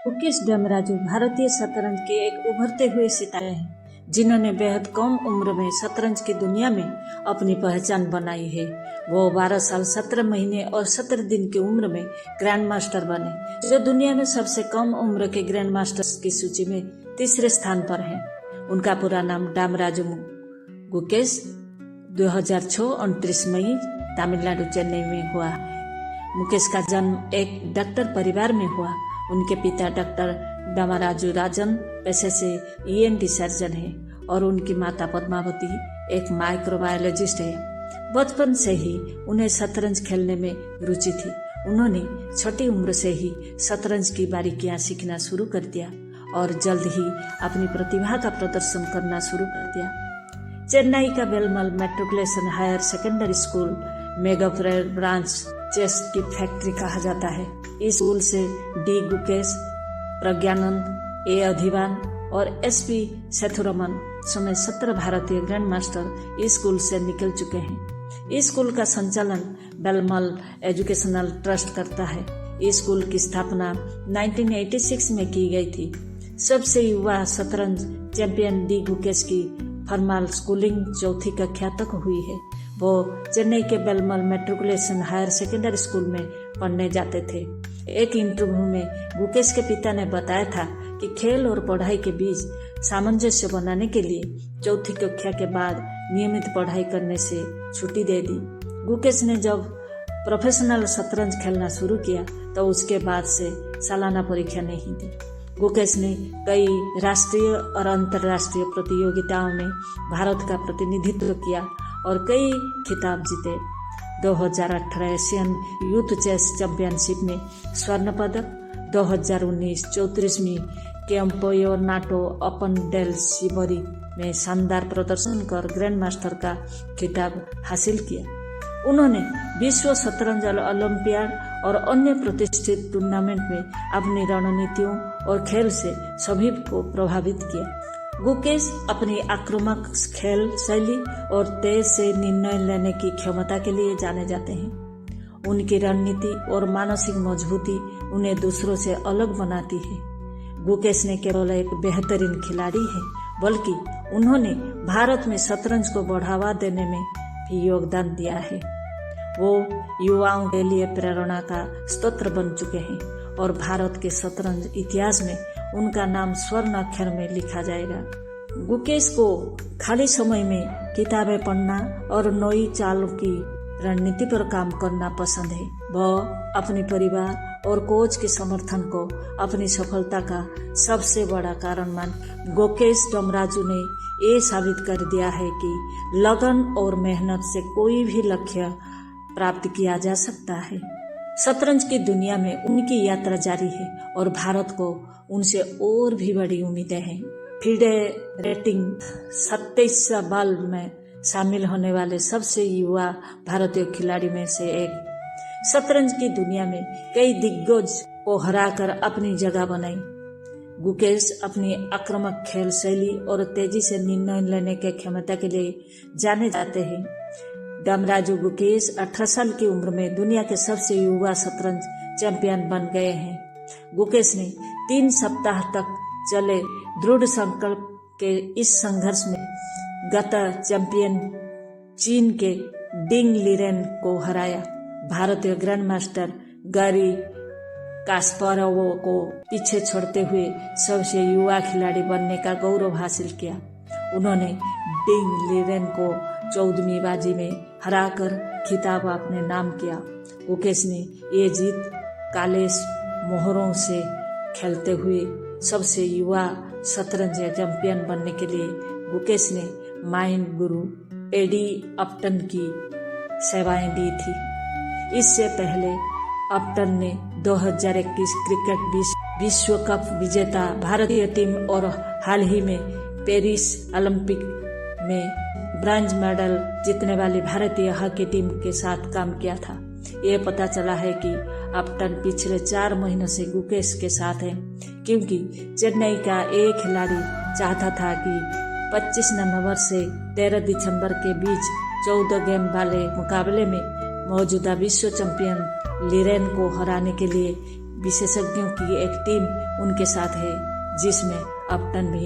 मुकेश डमराजू भारतीय शतरंज के एक उभरते हुए सितारे हैं जिन्होंने बेहद कम उम्र में शतरंज की दुनिया में अपनी पहचान बनाई है। वो 12 साल 17 महीने और 17 दिन की उम्र में ग्रैंड मास्टर बने, जो दुनिया में सबसे कम उम्र के ग्रैंड मास्टर्स की सूची में तीसरे स्थान पर है। उनका पूरा नाम डमराजू गुकेश 2006 29 मई तमिलनाडु चेन्नई में हुआ। मुकेश का जन्म एक डॉक्टर परिवार में हुआ। उनके पिता डॉक्टर डमराजू राजन पेशे से ENT सर्जन है और उनकी माता पद्मावती एक माइक्रोबायोलॉजिस्ट है। बचपन से ही उन्हें शतरंज खेलने में रुचि थी। उन्होंने छोटी उम्र से ही शतरंज की बारीकियां सीखना शुरू कर दिया और जल्द ही अपनी प्रतिभा का प्रदर्शन करना शुरू कर दिया। चेन्नई का Velammal matriculation higher secondary school Mogappair branch chess की फैक्ट्री कहा जाता है। इस स्कूल से डी गुकेश, प्रज्ञानंद, ए अधिवान और SP सेथुरमन समेत 17 भारतीय ग्रैंड मास्टर इस स्कूल से निकल चुके हैं। इस स्कूल का संचालन बेलमल एजुकेशनल ट्रस्ट करता है। इस स्कूल की स्थापना 1986 में की गई थी। सबसे युवा शतरंज चैंपियन डी गुकेश की फॉर्मल स्कूलिंग चौथी कक्षा तक हुई है। वो चेन्नई के बेलमल मेट्रिकुलेशन हायर सेकेंडरी स्कूल में पढ़ने जाते थे। एक इंटरव्यू में गुकेश के पिता ने बताया था कि खेल और पढ़ाई के बीच सामंजस्य बनाने के लिए चौथी कक्षा के बाद नियमित पढ़ाई करने से छुट्टी दे दी। गुकेश ने जब प्रोफेशनल शतरंज खेलना शुरू किया तो उसके बाद से सालाना परीक्षा नहीं दी। गुकेश ने कई राष्ट्रीय और अंतर्राष्ट्रीय प्रतियोगिताओं में भारत का प्रतिनिधित्व किया और कई खिताब जीते। 2018 एशियन यूथ चेस चैंपियनशिप में स्वर्ण पदक, 2019 34वीं कैंपेयोनाटो ओपन डेल शिबरी में शानदार प्रदर्शन कर ग्रैंड मास्टर का खिताब हासिल किया। उन्होंने विश्व शतरंज ओलंपियाड और अन्य प्रतिष्ठित टूर्नामेंट में अपनी रणनीतियों और खेल से सभी को प्रभावित किया। गुकेश अपनी आक्रामक खेल शैली और तेज से निर्णय लेने की क्षमता के लिए जाने जाते हैं। उनकी रणनीति और मानसिक मजबूती उन्हें दूसरों से अलग बनाती है। गुकेश ने केवल एक बेहतरीन खिलाड़ी है, बल्कि उन्होंने भारत में शतरंज को बढ़ावा देने में भी योगदान दिया है। वो युवाओं के लिए प्रेरणा का स्रोत बन चुके हैं और भारत के शतरंज इतिहास में उनका नाम स्वर्ण अक्षर में लिखा जाएगा। गुकेश को खाली समय में किताबें पढ़ना और नई चालों की रणनीति पर काम करना पसंद है। वह अपने परिवार और कोच के समर्थन को अपनी सफलता का सबसे बड़ा कारण मान। गुकेश डमराजू ने ये साबित कर दिया है कि लगन और मेहनत से कोई भी लक्ष्य प्राप्त किया जा सकता है। शतरंज की दुनिया में उनकी यात्रा जारी है और भारत को उनसे और भी बड़ी उम्मीदें हैं। फिडे रेटिंग 27 बाल में शामिल होने वाले सबसे युवा भारतीय खिलाड़ी में से एक। शतरंज की दुनिया में कई दिग्गज को हराकर अपनी जगह बनाई। गुकेश अपनी आक्रामक खेल शैली और तेजी से निर्णय लेने के क्षमता के लिए जाने जाते हैं। डमराजू गुकेश 18 साल की उम्र में दुनिया के सबसे युवा शतरंज चैंपियन बन गए हैं। गुकेश ने 3 सप्ताह तक चले दृढ़ संकल्प के इस संघर्ष में गत चैंपियन चीन के डिंग लीरेन को हराया। भारतीय ग्रैंड मास्टर गारी कास्पारोव को पीछे छोड़ते हुए सबसे युवा खिलाड़ी बनने का गौरव हासिल किया। उन्होंने डिंग लीरेन को 14वीं बाजी में हराकर खिताब अपने नाम किया। गुकेश ने ये जीत काले मोहरों से खेलते हुए सबसे युवा शतरंज चैंपियन बनने के लिए गुकेश ने माइंड गुरु एडी अपटन की सेवाएं दी थी। इससे पहले अपटन ने 2021 क्रिकेट विश्व कप विजेता भारतीय टीम और हाल ही में पेरिस ओलंपिक में ब्रॉन्ज मेडल जीतने वाली भारतीय हॉकी टीम के साथ काम किया था। ये पता चला है कि अपटन पिछले 4 महीनों से गुकेश के साथ हैं, क्योंकि चेन्नई का एक खिलाड़ी चाहता था कि 25 नवंबर से 13 दिसंबर के बीच 14 गेम वाले मुकाबले में मौजूदा विश्व चैंपियन लीरेन को हराने के लिए विशेषज्ञों की एक टीम उनके साथ है, जिसमें अपटन भी है।